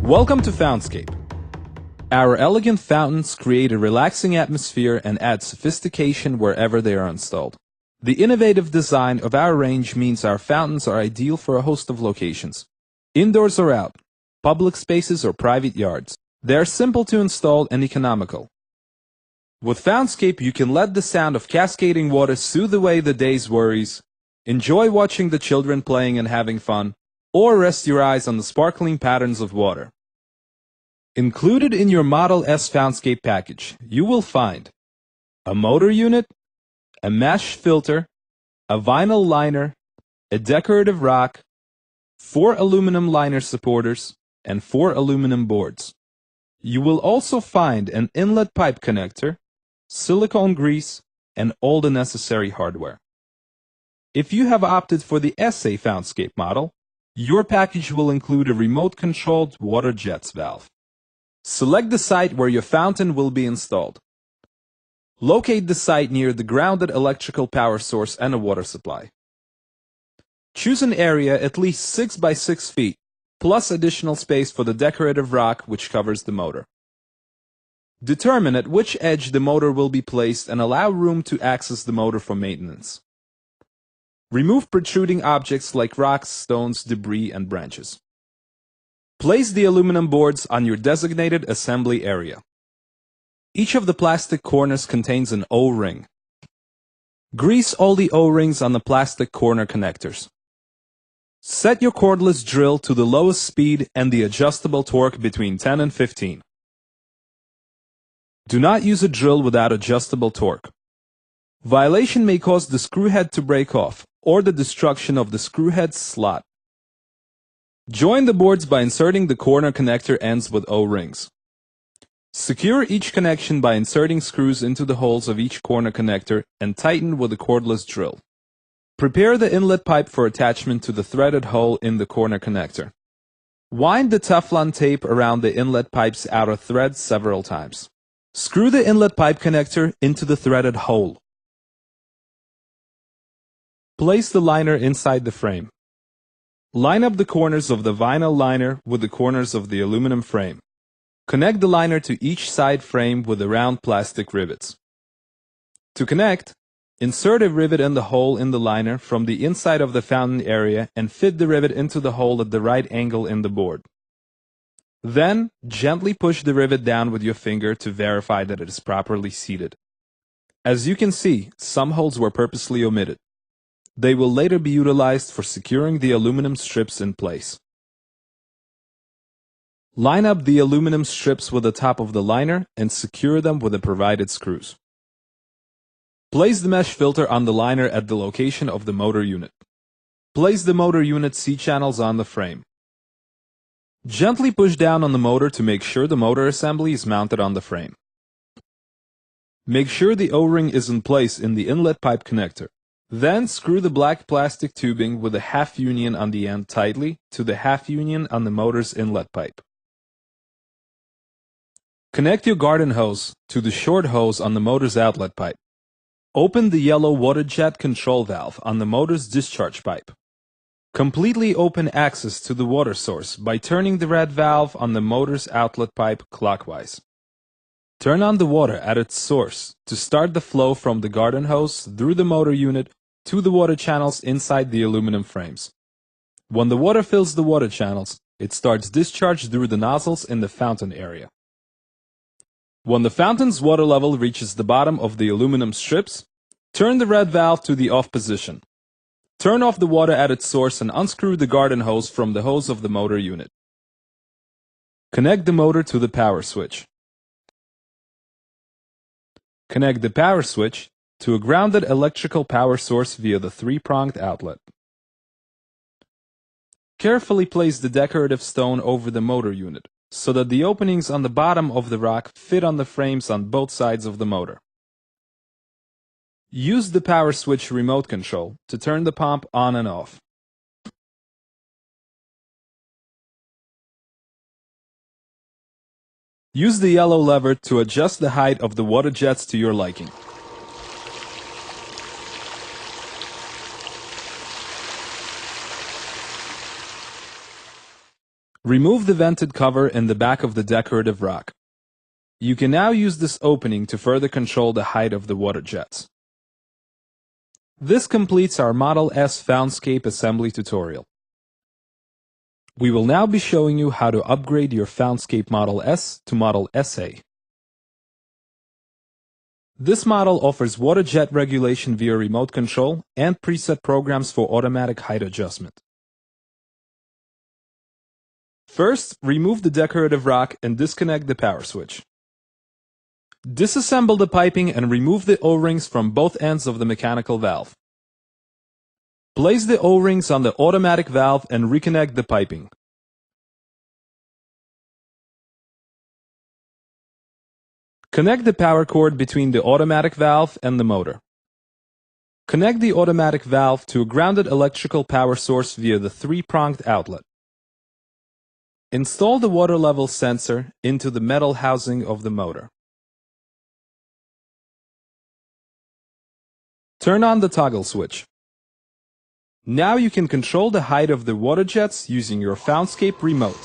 Welcome to Fountscape. Our elegant fountains create a relaxing atmosphere and add sophistication wherever they are installed. The innovative design of our range means our fountains are ideal for a host of locations. Indoors or out, public spaces or private yards. They are simple to install and economical. With Fountscape, you can let the sound of cascading water soothe away the day's worries, enjoy watching the children playing and having fun, or rest your eyes on the sparkling patterns of water. Included in your Model S Fountscape package, you will find a motor unit, a mesh filter, a vinyl liner, a decorative rock, 4 aluminum liner supporters, and 4 aluminum boards. You will also find an inlet pipe connector, silicone grease, and all the necessary hardware. If you have opted for the SA Fountscape model, your package will include a remote-controlled water jets valve. Select the site where your fountain will be installed. Locate the site near the grounded electrical power source and a water supply. Choose an area at least 6 by 6 feet, plus additional space for the decorative rock which covers the motor. Determine at which edge the motor will be placed and allow room to access the motor for maintenance. Remove protruding objects like rocks, stones, debris, and branches. Place the aluminum boards on your designated assembly area. Each of the plastic corners contains an O-ring. Grease all the O-rings on the plastic corner connectors. Set your cordless drill to the lowest speed and the adjustable torque between 10 and 15. Do not use a drill without adjustable torque. Violation may cause the screw head to break off, or the destruction of the screw head slot. Join the boards by inserting the corner connector ends with O-rings. Secure each connection by inserting screws into the holes of each corner connector and tighten with a cordless drill. Prepare the inlet pipe for attachment to the threaded hole in the corner connector. Wind the Teflon tape around the inlet pipe's outer thread several times. Screw the inlet pipe connector into the threaded hole. Place the liner inside the frame. Line up the corners of the vinyl liner with the corners of the aluminum frame. Connect the liner to each side frame with the round plastic rivets. To connect, insert a rivet in the hole in the liner from the inside of the fountain area and fit the rivet into the hole at the right angle in the board. Then, gently push the rivet down with your finger to verify that it is properly seated. As you can see, some holes were purposely omitted. They will later be utilized for securing the aluminum strips in place. Line up the aluminum strips with the top of the liner and secure them with the provided screws. Place the mesh filter on the liner at the location of the motor unit. Place the motor unit C-channels on the frame. Gently push down on the motor to make sure the motor assembly is mounted on the frame. Make sure the O-ring is in place in the inlet pipe connector. Then screw the black plastic tubing with a half union on the end tightly to the half union on the motor's inlet pipe. Connect your garden hose to the short hose on the motor's outlet pipe. Open the yellow water jet control valve on the motor's discharge pipe. Completely open access to the water source by turning the red valve on the motor's outlet pipe clockwise. Turn on the water at its source to start the flow from the garden hose through the motor unit to the water channels inside the aluminum frames. When the water fills the water channels, it starts discharge through the nozzles in the fountain area. When the fountain's water level reaches the bottom of the aluminum strips, turn the red valve to the off position. Turn off the water at its source and unscrew the garden hose from the hose of the motor unit. Connect the motor to the power switch. Connect the power switch to a grounded electrical power source via the 3-pronged outlet. Carefully place the decorative stone over the motor unit so that the openings on the bottom of the rock fit on the frames on both sides of the motor. Use the power switch remote control to turn the pump on and off. Use the yellow lever to adjust the height of the water jets to your liking. Remove the vented cover in the back of the decorative rock. You can now use this opening to further control the height of the water jets. This completes our Model S Fountscape assembly tutorial. We will now be showing you how to upgrade your Fountscape Model S to Model SA. This model offers water jet regulation via remote control and preset programs for automatic height adjustment. First, remove the decorative rock and disconnect the power switch. Disassemble the piping and remove the O-rings from both ends of the mechanical valve. Place the O-rings on the automatic valve and reconnect the piping. Connect the power cord between the automatic valve and the motor. Connect the automatic valve to a grounded electrical power source via the 3-pronged outlet. Install the water level sensor into the metal housing of the motor. Turn on the toggle switch. Now you can control the height of the water jets using your Fountscape remote.